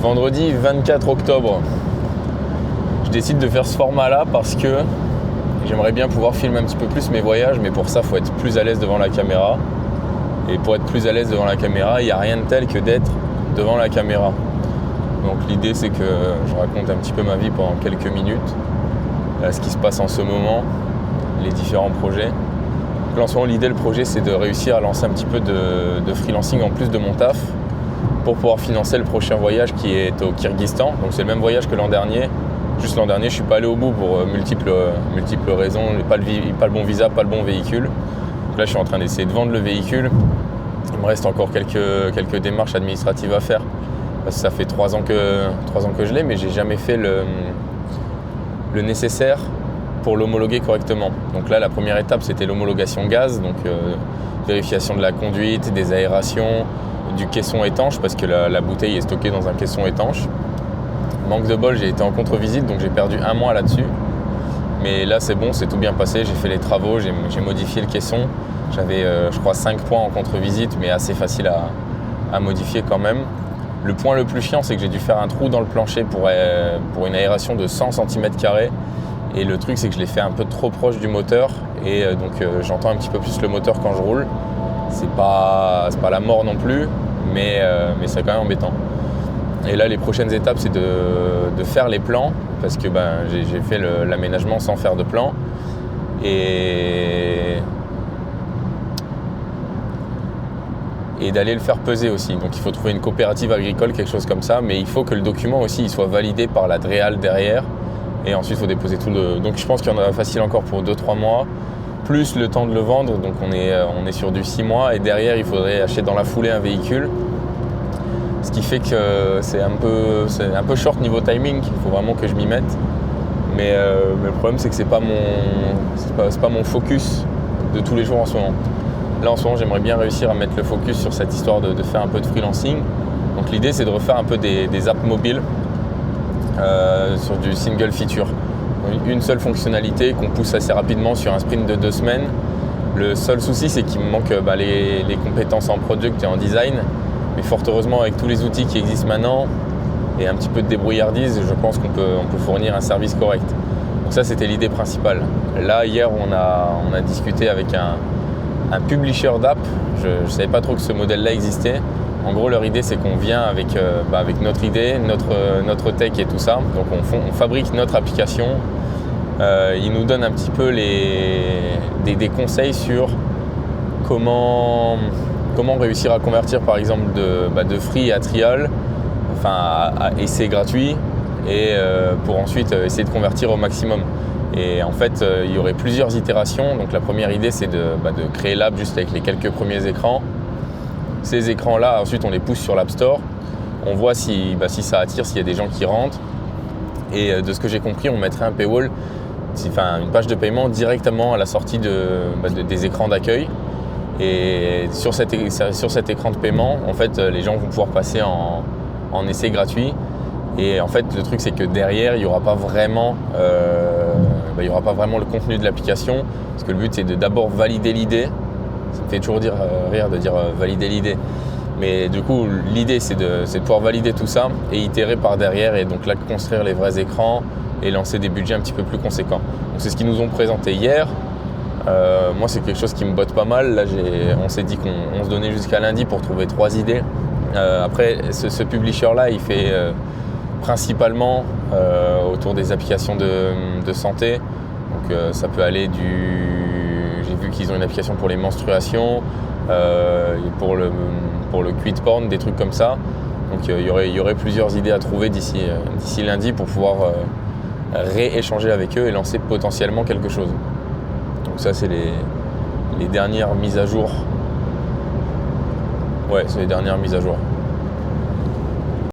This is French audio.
Vendredi 24 octobre, je décide de faire ce format-là parce que j'aimerais bien pouvoir filmer un petit peu plus mes voyages, mais pour ça, il faut être plus à l'aise devant la caméra. Et pour être plus à l'aise devant la caméra, il n'y a rien de tel que d'être devant la caméra. Donc l'idée, c'est que je raconte un petit peu ma vie pendant quelques minutes, ce qui se passe en ce moment, les différents projets. Donc là, en ce moment, l'idée, le projet, c'est de réussir à lancer un petit peu de freelancing en plus de mon taf pour pouvoir financer le prochain voyage qui est au Kyrgyzstan. Donc c'est le même voyage que l'an dernier. Juste l'an dernier, je ne suis pas allé au bout pour multiples raisons. Pas le bon visa, pas le bon véhicule. Donc là, je suis en train d'essayer de vendre le véhicule. Il me reste encore quelques démarches administratives à faire. Parce que ça fait 3 ans que je l'ai, mais je n'ai jamais fait le nécessaire pour l'homologuer correctement. Donc là, la première étape, c'était l'homologation gaz. Donc vérification de la conduite, des aérations, du caisson étanche, parce que la bouteille est stockée dans un caisson étanche. Manque de bol, j'ai été en contre-visite, donc j'ai perdu 1 mois là-dessus. Mais là, c'est bon, c'est tout bien passé. J'ai fait les travaux, j'ai modifié le caisson. J'avais, je crois, 5 points en contre-visite, mais assez facile à modifier quand même. Le point le plus chiant, c'est que j'ai dû faire un trou dans le plancher pour une aération de 100 cm². Et le truc, c'est que je l'ai fait un peu trop proche du moteur. Et donc, j'entends un petit peu plus le moteur quand je roule. C'est pas la mort non plus, mais c'est quand même embêtant. Et là, les prochaines étapes, c'est de faire les plans, parce que j'ai fait l'aménagement sans faire de plan. Et d'aller le faire peser aussi. Donc il faut trouver une coopérative agricole, quelque chose comme ça, mais il faut que le document aussi il soit validé par la DREAL derrière. Et ensuite, il faut déposer tout le... Donc je pense qu'il y en a facile encore pour 2-3 mois, plus le temps de le vendre. Donc on est sur du 6 mois. Et derrière, il faudrait acheter dans la foulée un véhicule. Ce qui fait que c'est un peu short niveau timing. Il faut vraiment que je m'y mette. Mais le problème, c'est que c'est pas mon focus de tous les jours en ce moment. Là, en ce moment, j'aimerais bien réussir à mettre le focus sur cette histoire de faire un peu de freelancing. Donc l'idée, c'est de refaire un peu des apps mobiles sur du single feature. Une seule fonctionnalité qu'on pousse assez rapidement sur un sprint de 2 semaines. Le seul souci, c'est qu'il me manque les compétences en product et en design. Mais fort heureusement, avec tous les outils qui existent maintenant et un petit peu de débrouillardise, je pense qu'on peut fournir un service correct. Donc ça, c'était l'idée principale. Là, hier, on a discuté avec un publisher d'app. Je ne savais pas trop que ce modèle-là existait. En gros, leur idée, c'est qu'on vient avec notre idée, notre tech et tout ça. Donc, on fabrique notre application. Ils nous donnent un petit peu des conseils sur comment réussir à convertir, par exemple, de free à trial, enfin à essai gratuit, et pour ensuite essayer de convertir au maximum. Et en fait, il y aurait plusieurs itérations. Donc la première idée, c'est de créer l'app juste avec les quelques premiers écrans. Ces écrans-là, ensuite, on les pousse sur l'App Store. On voit si ça attire, s'il y a des gens qui rentrent. Et de ce que j'ai compris, on mettrait un paywall, une page de paiement directement à la sortie des écrans d'accueil. Et sur cet écran de paiement, en fait, les gens vont pouvoir passer en essai gratuit. Et en fait, le truc, c'est que derrière, il n'y aura pas vraiment le contenu de l'application. Parce que le but, c'est de d'abord valider l'idée. Ça me fait toujours rire de dire valider l'idée. Mais du coup, l'idée, c'est de pouvoir valider tout ça et itérer par derrière. Et donc là, construire les vrais écrans et lancer des budgets un petit peu plus conséquents. Donc c'est ce qu'ils nous ont présenté hier. Moi, c'est quelque chose qui me botte pas mal. Là, on s'est dit qu'on se donnait jusqu'à lundi pour trouver 3 idées. Après, ce publisher-là, il fait... principalement autour des applications de santé. Donc ça peut aller j'ai vu qu'ils ont une application pour les menstruations, pour le quit porn, des trucs comme ça. Donc il y aurait plusieurs idées à trouver d'ici lundi pour pouvoir rééchanger avec eux et lancer potentiellement quelque chose. Donc ça, c'est les dernières mises à jour. Ouais, c'est les dernières mises à jour.